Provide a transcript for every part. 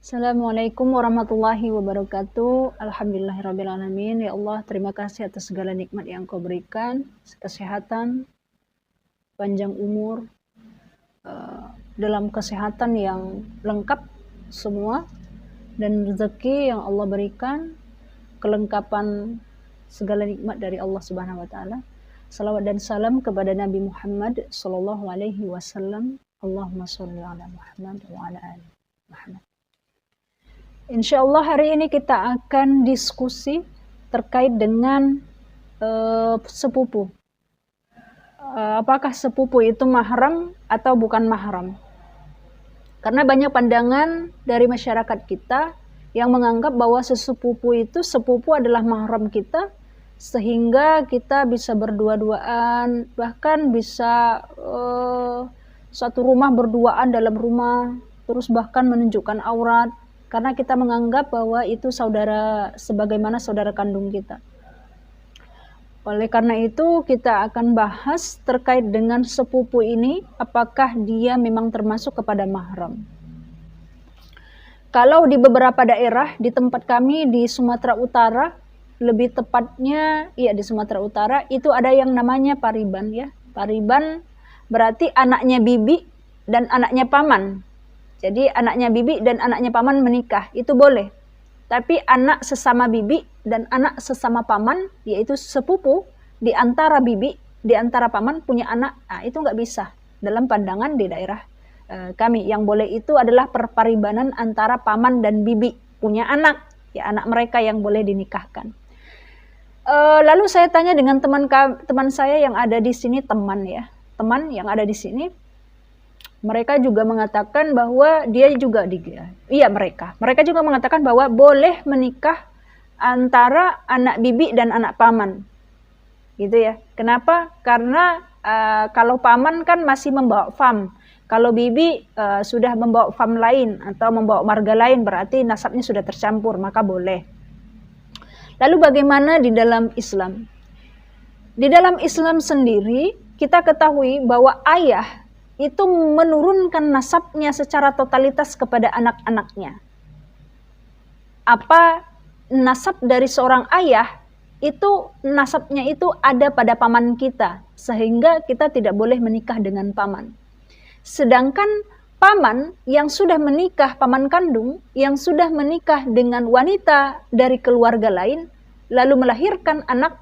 Assalamualaikum warahmatullahi wabarakatuh. Alhamdulillahirrabbilalamin. Ya Allah, terima kasih atas segala nikmat yang Kau berikan, kesehatan, panjang umur, dalam kesehatan yang lengkap semua, dan rezeki yang Allah berikan, kelengkapan segala nikmat dari Allah Subhanahu wa taala. Salawat dan salam kepada Nabi Muhammad sallallahu alaihi wasallam. Allahumma shalli ala Muhammad wa ala ali Muhammad. Insya Allah hari ini kita akan diskusi terkait dengan sepupu. Apakah sepupu itu mahram atau bukan mahram? Karena banyak pandangan dari masyarakat kita yang menganggap bahwa sepupu adalah mahram kita, sehingga kita bisa berdua-duaan, bahkan bisa satu rumah berduaan dalam rumah, terus bahkan menunjukkan aurat. Karena kita menganggap bahwa itu saudara, sebagaimana saudara kandung kita. Oleh karena itu kita akan bahas terkait dengan sepupu ini, apakah dia memang termasuk kepada mahram. Kalau di beberapa daerah, di tempat kami di Sumatera Utara, lebih tepatnya ya di Sumatera Utara, itu ada yang namanya pariban ya. Pariban berarti anaknya bibi dan anaknya paman. Jadi anaknya bibi dan anaknya paman menikah, itu boleh. Tapi anak sesama bibi dan anak sesama paman, yaitu sepupu di antara bibi, di antara paman punya anak, nah, itu nggak bisa. Dalam pandangan di daerah kami, yang boleh itu adalah perparibanan antara paman dan bibi punya anak, ya anak mereka yang boleh dinikahkan. Lalu saya tanya dengan teman saya yang ada di sini, teman yang ada di sini. Mereka juga mengatakan bahwa mereka juga mengatakan bahwa boleh menikah antara anak bibi dan anak paman, gitu ya. Kenapa? Karena kalau paman kan masih membawa fam, kalau bibi sudah membawa fam lain atau membawa marga lain, berarti nasabnya sudah tercampur, maka boleh. Lalu bagaimana di dalam Islam? Di dalam Islam sendiri kita ketahui bahwa ayah itu menurunkan nasabnya secara totalitas kepada anak-anaknya. Apa nasab dari seorang ayah, itu nasabnya itu ada pada paman kita, sehingga kita tidak boleh menikah dengan paman. Sedangkan paman yang sudah menikah, paman kandung yang sudah menikah dengan wanita dari keluarga lain, lalu melahirkan anak,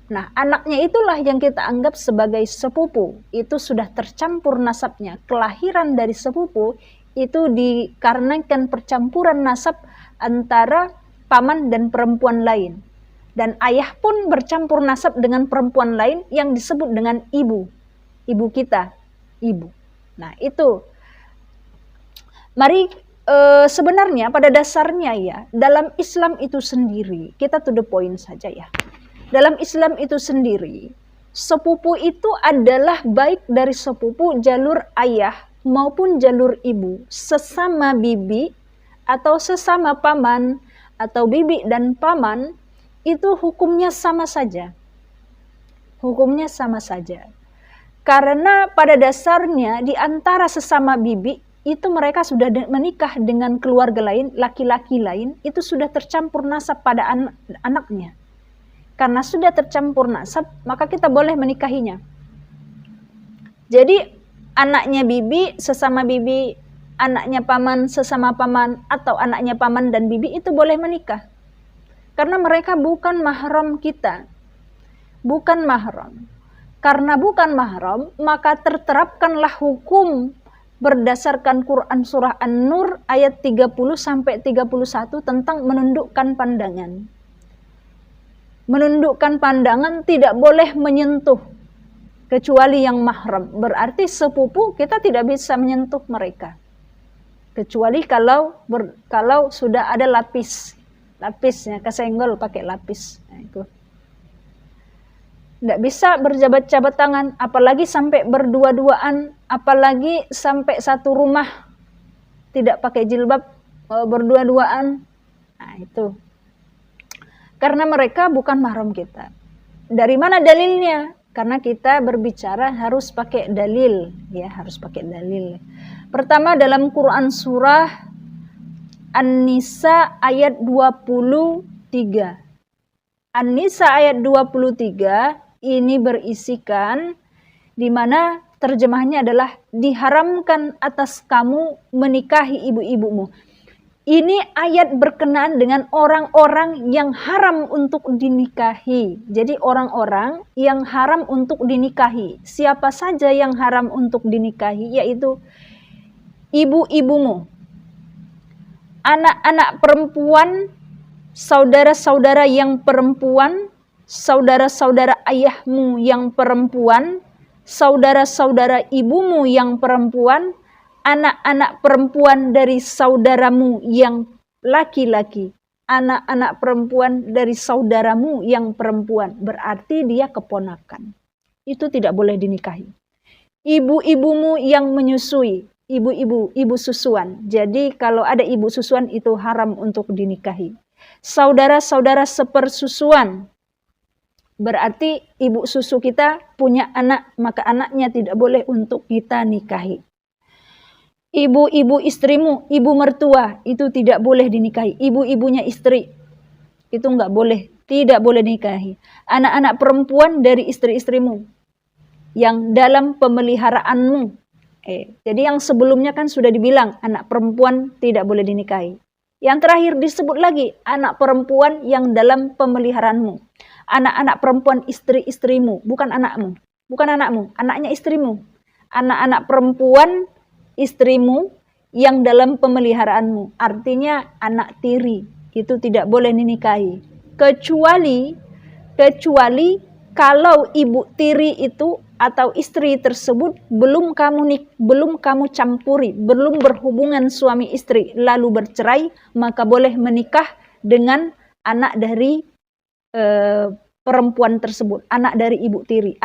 nah, anaknya itulah yang kita anggap sebagai sepupu. Itu sudah tercampur nasabnya. Kelahiran dari sepupu itu dikarenakan percampuran nasab antara paman dan perempuan lain. Dan ayah pun bercampur nasab dengan perempuan lain yang disebut dengan ibu. Ibu kita, ibu. Nah, itu. Mari sebenarnya pada dasarnya ya, dalam Islam itu sendiri, kita to the point saja ya. Dalam Islam itu sendiri, sepupu itu adalah baik dari sepupu jalur ayah maupun jalur ibu, sesama bibi atau sesama paman atau bibi dan paman, itu hukumnya sama saja. Hukumnya sama saja. Karena pada dasarnya di antara sesama bibi itu mereka sudah menikah dengan keluarga lain, laki-laki lain, itu sudah tercampur nasab pada anaknya. Karena sudah tercampur nasab, maka kita boleh menikahinya. Jadi anaknya bibi sesama bibi, anaknya paman sesama paman, atau anaknya paman dan bibi itu boleh menikah. Karena mereka bukan mahram kita. Bukan mahram. Karena bukan mahram, maka terterapkanlah hukum berdasarkan Quran surah An-Nur ayat 30-31 tentang menundukkan pandangan. Menundukkan pandangan, tidak boleh menyentuh kecuali yang mahram. Berarti sepupu kita tidak bisa menyentuh mereka. Kecuali kalau sudah ada lapisnya, kesenggol pakai lapis. Nah, itu. Tidak bisa berjabat-jabat tangan, apalagi sampai berdua-duaan, apalagi sampai satu rumah tidak pakai jilbab berdua-duaan. Nah, itu. Karena mereka bukan mahram kita. Dari mana dalilnya? Karena kita berbicara harus pakai dalil, ya harus pakai dalil. Pertama dalam Quran surah An-Nisa ayat 23. An-Nisa ayat 23 ini berisikan di mana terjemahnya adalah diharamkan atas kamu menikahi ibu-ibumu. Ini ayat berkenaan dengan orang-orang yang haram untuk dinikahi. Jadi orang-orang yang haram untuk dinikahi. Siapa saja yang haram untuk dinikahi, yaitu ibu-ibumu, anak-anak perempuan, saudara-saudara yang perempuan, saudara-saudara ayahmu yang perempuan, saudara-saudara ibumu yang perempuan, anak-anak perempuan dari saudaramu yang laki-laki, anak-anak perempuan dari saudaramu yang perempuan, berarti dia keponakan. Itu tidak boleh dinikahi. Ibu-ibumu yang menyusui, ibu susuan. Jadi kalau ada ibu susuan itu haram untuk dinikahi. Saudara-saudara sepersusuan, berarti ibu susu kita punya anak, maka anaknya tidak boleh untuk kita nikahi. Ibu-ibu istrimu, ibu mertua, itu tidak boleh dinikahi. Ibu-ibunya istri, itu enggak boleh, tidak boleh dinikahi. Anak-anak perempuan dari istri-istrimu, yang dalam pemeliharaanmu. Jadi yang sebelumnya kan sudah dibilang, anak perempuan tidak boleh dinikahi. Yang terakhir disebut lagi, anak perempuan yang dalam pemeliharaanmu. Anak-anak perempuan istri-istrimu, bukan anakmu. Bukan anakmu, anaknya istrimu. Anak-anak perempuan istrimu yang dalam pemeliharaanmu, artinya anak tiri, itu tidak boleh dinikahi. Kecuali kalau ibu tiri itu atau istri tersebut belum kamu campuri, belum berhubungan suami istri lalu bercerai, maka boleh menikah dengan anak dari perempuan tersebut, anak dari ibu tiri,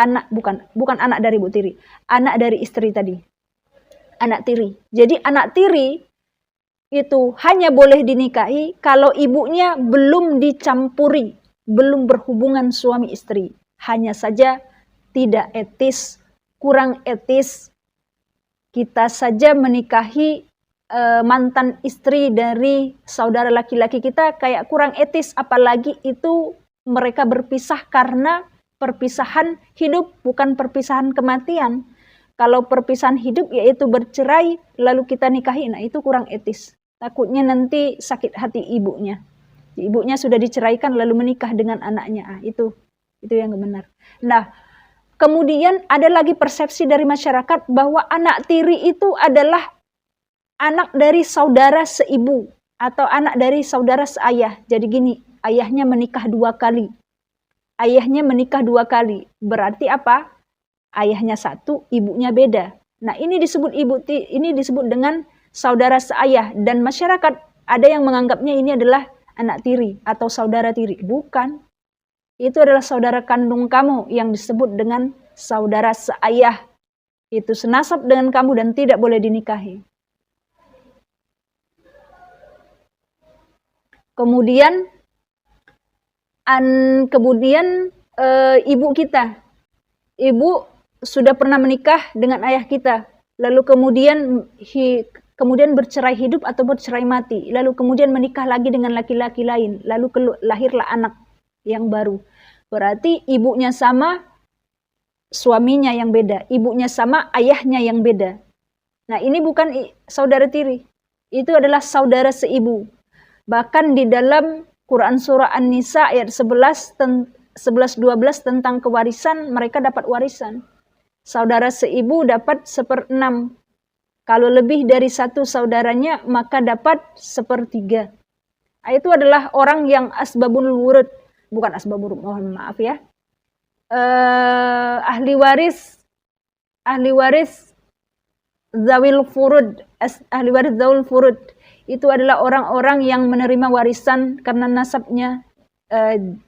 bukan anak dari ibu tiri, anak dari istri tadi. Anak tiri. Jadi anak tiri itu hanya boleh dinikahi kalau ibunya belum dicampuri, belum berhubungan suami istri. Hanya saja tidak etis, kurang etis kita saja menikahi mantan istri dari saudara laki-laki kita, kayak kurang etis, apalagi itu mereka berpisah karena perpisahan hidup, bukan perpisahan kematian. Kalau perpisahan hidup yaitu bercerai lalu kita nikahi, nah itu kurang etis. Takutnya nanti sakit hati ibunya. Ibunya sudah diceraikan lalu menikah dengan anaknya. Itu yang benar. Nah, kemudian ada lagi persepsi dari masyarakat bahwa anak tiri itu adalah anak dari saudara seibu atau anak dari saudara seayah. Jadi gini, ayahnya menikah 2 kali. Ayahnya menikah 2 kali. Berarti apa? Ayahnya satu, ibunya beda. Nah, ini disebut dengan saudara seayah, dan masyarakat ada yang menganggapnya ini adalah anak tiri atau saudara tiri. Bukan. Itu adalah saudara kandung kamu yang disebut dengan saudara seayah. Itu senasab dengan kamu dan tidak boleh dinikahi. Kemudian ibu kita. Ibu sudah pernah menikah dengan ayah kita, lalu kemudian bercerai hidup atau bercerai mati, lalu kemudian menikah lagi dengan laki-laki lain, lalu lahirlah anak yang baru. Berarti ibunya sama, suaminya yang beda, ibunya sama, ayahnya yang beda. Nah, ini bukan saudara tiri, itu adalah saudara seibu. Bahkan di dalam Quran surah An-Nisa ayat 11-12 tentang kewarisan, mereka dapat warisan. Saudara seibu dapat 1/6. Kalau lebih dari satu saudaranya, maka dapat 1/3. Itu adalah orang yang asbabul wurud. Bukan asbabul wurud, mohon maaf ya. Ahli waris zawil furud. Ahli waris zawil furud. Itu adalah orang-orang yang menerima warisan karena nasabnya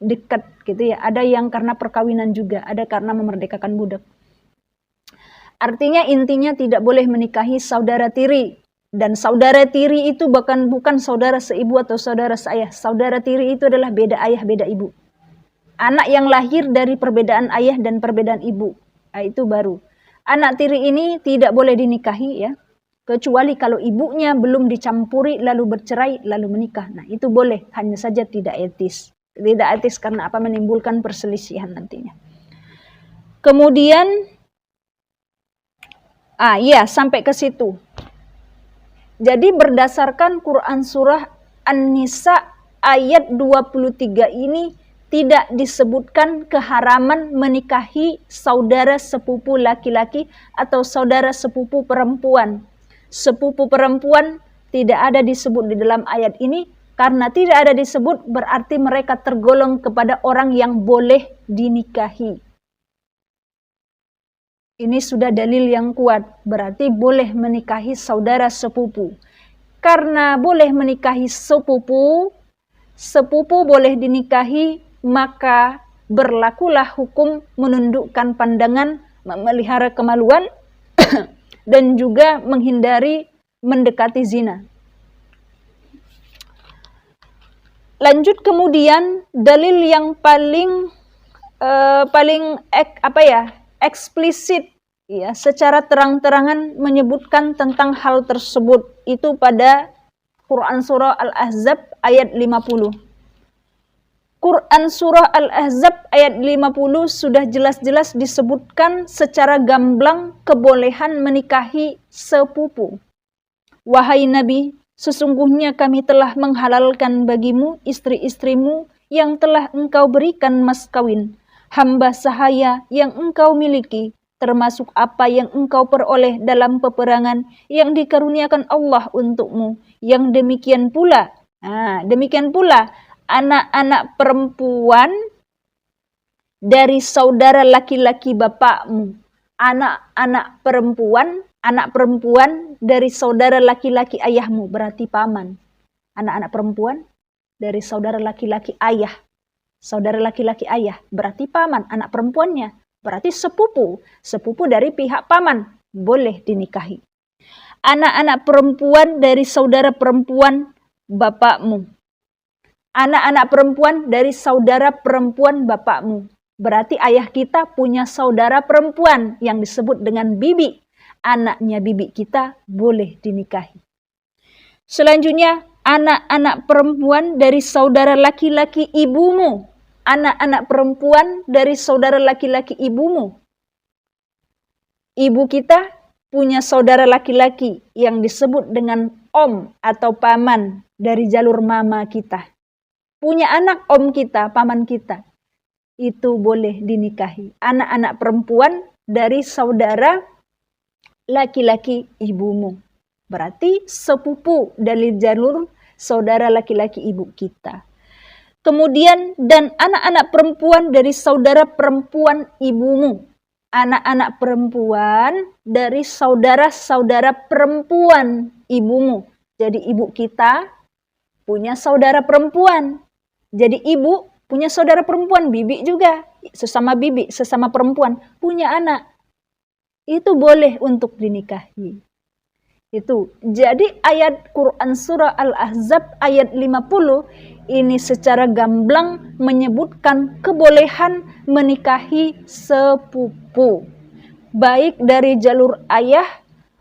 dekat gitu ya. Ada yang karena perkawinan juga, ada karena memerdekakan budak. Artinya intinya tidak boleh menikahi saudara tiri. Dan saudara tiri itu bukan saudara seibu atau saudara seayah. Saudara tiri itu adalah beda ayah, beda ibu. Anak yang lahir dari perbedaan ayah dan perbedaan ibu. Nah, itu baru. Anak tiri ini tidak boleh dinikahi ya. Kecuali kalau ibunya belum dicampuri lalu bercerai lalu menikah. Nah, itu boleh, hanya saja tidak etis. Tidak etis karena apa? Menimbulkan perselisihan nantinya. Kemudian sampai ke situ. Jadi berdasarkan Quran surah An-Nisa ayat 23 ini tidak disebutkan keharaman menikahi saudara sepupu laki-laki atau saudara sepupu perempuan. Sepupu perempuan tidak ada disebut di dalam ayat ini, karena tidak ada disebut berarti mereka tergolong kepada orang yang boleh dinikahi. Ini sudah dalil yang kuat, berarti boleh menikahi saudara sepupu. Karena boleh menikahi sepupu, sepupu boleh dinikahi, maka berlakulah hukum menundukkan pandangan, memelihara kemaluan, dan juga menghindari mendekati zina. Lanjut kemudian, dalil yang paling eksplisit ya, secara terang-terangan menyebutkan tentang hal tersebut itu pada Quran surah Al-Ahzab ayat 50. Quran surah Al-Ahzab ayat 50 sudah jelas-jelas disebutkan secara gamblang kebolehan menikahi sepupu. Wahai Nabi, sesungguhnya kami telah menghalalkan bagimu istri-istrimu yang telah engkau berikan mas kawin, hamba sahaya yang engkau miliki, termasuk apa yang engkau peroleh dalam peperangan yang dikaruniakan Allah untukmu. Yang demikian pula anak-anak perempuan dari saudara laki-laki bapakmu. Anak perempuan dari saudara laki-laki ayahmu, berarti paman. Anak-anak perempuan dari saudara laki-laki ayah. Saudara laki-laki ayah, berarti paman. Anak perempuannya, berarti sepupu. Sepupu dari pihak paman, boleh dinikahi. Anak-anak perempuan dari saudara perempuan bapakmu. Anak-anak perempuan dari saudara perempuan bapakmu. Berarti ayah kita punya saudara perempuan yang disebut dengan bibi. Anaknya bibi kita boleh dinikahi. Selanjutnya, anak-anak perempuan dari saudara laki-laki ibumu. Anak-anak perempuan dari saudara laki-laki ibumu. Ibu kita punya saudara laki-laki yang disebut dengan om atau paman dari jalur mama kita. Punya anak om kita, paman kita. Itu boleh dinikahi. Anak-anak perempuan dari saudara laki-laki ibumu. Berarti sepupu dari jalur saudara laki-laki ibu kita. Kemudian, dan anak-anak perempuan dari saudara perempuan ibumu. Anak-anak perempuan dari saudara-saudara perempuan ibumu. Jadi ibu kita punya saudara perempuan. Jadi ibu punya saudara perempuan, bibi juga. Sesama bibi, sesama perempuan, punya anak. Itu boleh untuk dinikahi. Itu. Jadi ayat Quran surah Al-Ahzab ayat 50 ini secara gamblang menyebutkan kebolehan menikahi sepupu. Baik dari jalur ayah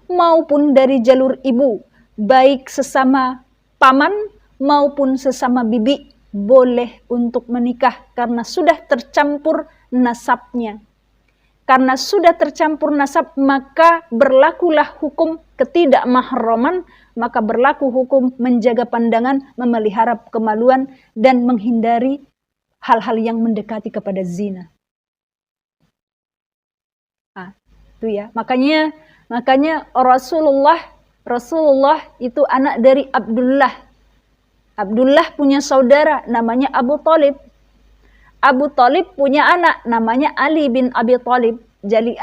maupun dari jalur ibu. Baik sesama paman maupun sesama bibi boleh untuk menikah karena sudah tercampur nasabnya. Karena sudah tercampur nasab, maka berlakulah hukum ketidakmahraman, maka berlaku hukum menjaga pandangan, memelihara kemaluan, dan menghindari hal-hal yang mendekati kepada zina. Itu ya. Makanya Rasulullah itu anak dari Abdullah. Abdullah punya saudara namanya Abu Thalib. Abu Thalib punya anak namanya Ali bin Abi Thalib. Jadi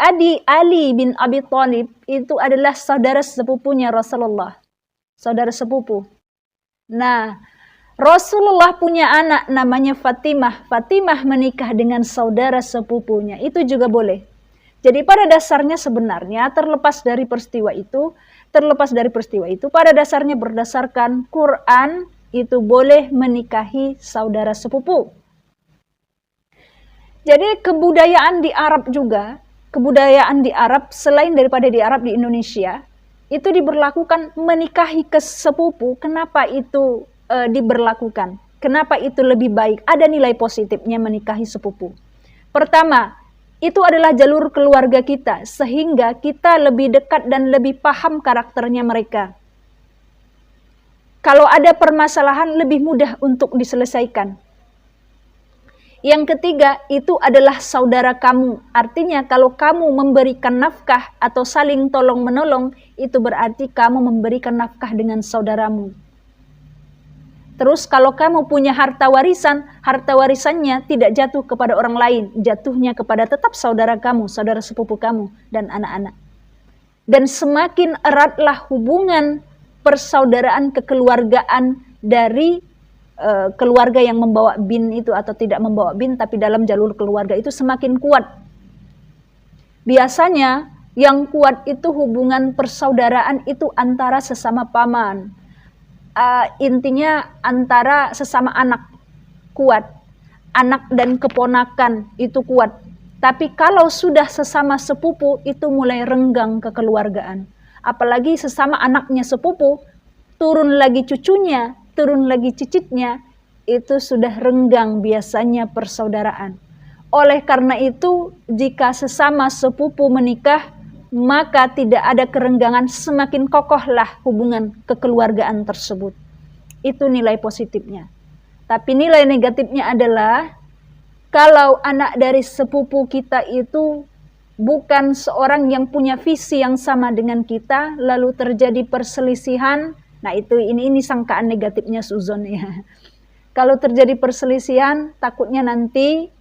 Ali bin Abi Thalib itu adalah saudara sepupunya Rasulullah. Saudara sepupu. Nah, Rasulullah punya anak namanya Fatimah. Fatimah menikah dengan saudara sepupunya. Itu juga boleh. Jadi pada dasarnya sebenarnya terlepas dari peristiwa itu, pada dasarnya berdasarkan Quran itu boleh menikahi saudara sepupu. Jadi kebudayaan di Arab juga, kebudayaan di Arab selain daripada di Arab di Indonesia, itu diberlakukan menikahi ke sepupu. Kenapa itu diberlakukan? Kenapa itu lebih baik? Ada nilai positifnya menikahi sepupu. Pertama, itu adalah jalur keluarga kita, sehingga kita lebih dekat dan lebih paham karakternya mereka. Kalau ada permasalahan, lebih mudah untuk diselesaikan. Yang ketiga, itu adalah saudara kamu. Artinya kalau kamu memberikan nafkah atau saling tolong-menolong, itu berarti kamu memberikan nafkah dengan saudaramu. Terus kalau kamu punya harta warisannya tidak jatuh kepada orang lain, jatuhnya kepada tetap saudara kamu, saudara sepupu kamu, dan anak-anak. Dan semakin eratlah hubungan persaudaraan kekeluargaan dari keluarga yang membawa bin itu atau tidak membawa bin, tapi dalam jalur keluarga itu semakin kuat. Biasanya yang kuat itu hubungan persaudaraan itu antara sesama paman. Intinya antara sesama anak kuat, anak dan keponakan itu kuat. Tapi kalau sudah sesama sepupu itu mulai renggang kekeluargaan. Apalagi sesama anaknya sepupu, turun lagi cucunya, turun lagi cicitnya, itu sudah renggang biasanya persaudaraan. Oleh karena itu, jika sesama sepupu menikah, maka tidak ada kerenggangan, semakin kokohlah hubungan kekeluargaan tersebut. Itu nilai positifnya. Tapi nilai negatifnya adalah kalau anak dari sepupu kita itu bukan seorang yang punya visi yang sama dengan kita, lalu terjadi perselisihan. Nah itu ini sangkaan negatifnya suzon ya. Kalau terjadi perselisihan, takutnya nanti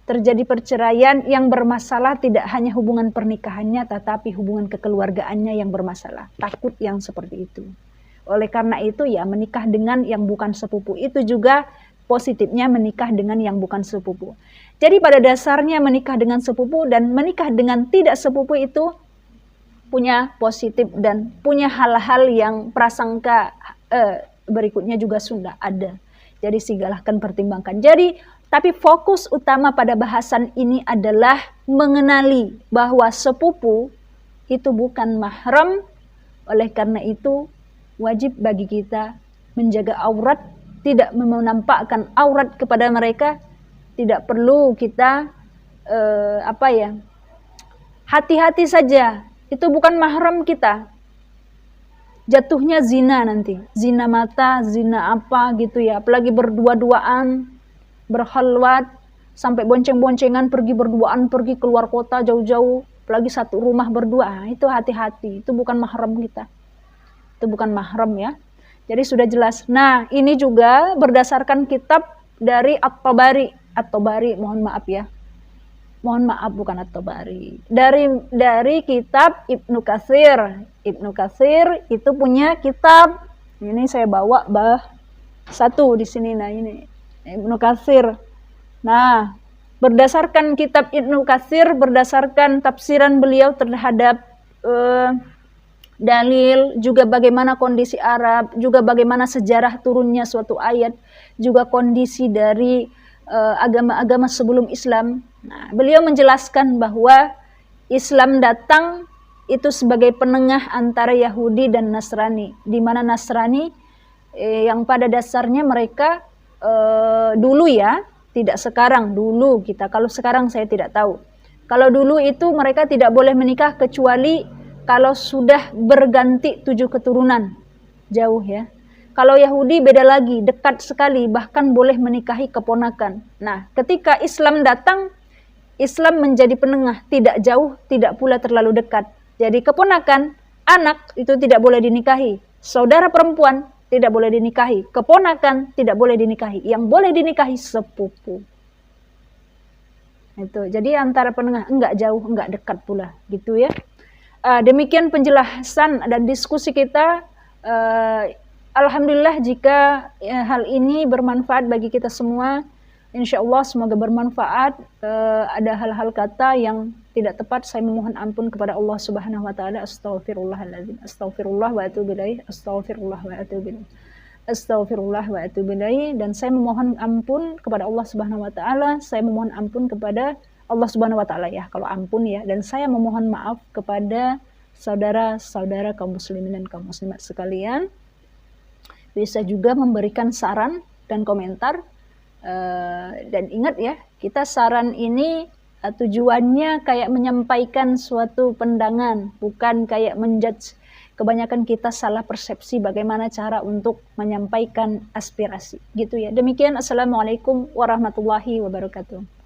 terjadi perceraian yang bermasalah tidak hanya hubungan pernikahannya, tetapi hubungan kekeluargaannya yang bermasalah. Takut yang seperti itu. Oleh karena itu ya menikah dengan yang bukan sepupu itu juga positifnya menikah dengan yang bukan sepupu. Jadi pada dasarnya menikah dengan sepupu dan menikah dengan tidak sepupu itu punya positif dan punya hal-hal yang prasangka berikutnya juga sudah ada. Jadi silahkan pertimbangkan. Jadi tapi fokus utama pada bahasan ini adalah mengenali bahwa sepupu itu bukan mahram. Oleh karena itu wajib bagi kita menjaga aurat, tidak menampakkan aurat kepada mereka. Tidak perlu kita hati-hati saja. Itu bukan mahram kita. Jatuhnya zina nanti. Zina mata, zina apa gitu ya. Apalagi berdua-duaan, berkhalwat, sampai bonceng-boncengan, pergi berduaan, pergi keluar kota jauh-jauh. Apalagi satu rumah berdua. Itu hati-hati. Itu bukan mahram kita. Itu bukan mahram ya. Jadi sudah jelas. Nah ini juga berdasarkan kitab dari At-Tabari. At-Tabari, mohon maaf ya. Mohon maaf bukan At-Tabari. Dari kitab Ibnu Katsir. Ibnu Katsir itu punya kitab. Ini saya bawa satu di sini. Nah ini Ibnu Katsir. Nah, berdasarkan kitab Ibnu Katsir, berdasarkan tafsiran beliau terhadap dalil, juga bagaimana kondisi Arab, juga bagaimana sejarah turunnya suatu ayat, juga kondisi dari agama-agama sebelum Islam. Nah, beliau menjelaskan bahwa Islam datang itu sebagai penengah antara Yahudi dan Nasrani, di mana Nasrani yang pada dasarnya mereka dulu ya, tidak sekarang, dulu kita. Kalau sekarang saya tidak tahu. Kalau dulu itu mereka tidak boleh menikah kecuali kalau sudah berganti 7 keturunan. Jauh ya. Kalau Yahudi beda lagi, dekat sekali, bahkan boleh menikahi keponakan. Nah, ketika Islam datang, Islam menjadi penengah, tidak jauh, tidak pula terlalu dekat. Jadi keponakan, anak itu tidak boleh dinikahi. Saudara perempuan tidak boleh dinikahi. Keponakan tidak boleh dinikahi. Yang boleh dinikahi sepupu. Itu. Jadi antara penengah, enggak jauh, enggak dekat pula, gitu ya. Demikian penjelasan dan diskusi kita. Alhamdulillah jika hal ini bermanfaat bagi kita semua. Insya Allah semoga bermanfaat. Ada hal-hal kata yang tidak tepat, saya memohon ampun kepada Allah Subhanahu wa taala. Astaghfirullahaladzim. Astaghfirullah wa atubu ilaih. Astaghfirullah wa atubu ilaih. Astaghfirullah wa atubu ilaih. Dan saya memohon ampun kepada Allah Subhanahu wa taala. Saya memohon ampun kepada Allah Subhanahu wa taala ya, kalau ampun ya. Dan saya memohon maaf kepada saudara-saudara kaum muslimin dan kaum muslimat sekalian. Bisa juga memberikan saran dan komentar. Dan ingat ya, kita saran ini tujuannya kayak menyampaikan suatu pandangan, bukan kayak menjudge. Kebanyakan kita salah persepsi bagaimana cara untuk menyampaikan aspirasi, gitu ya. Demikian, assalamualaikum warahmatullahi wabarakatuh.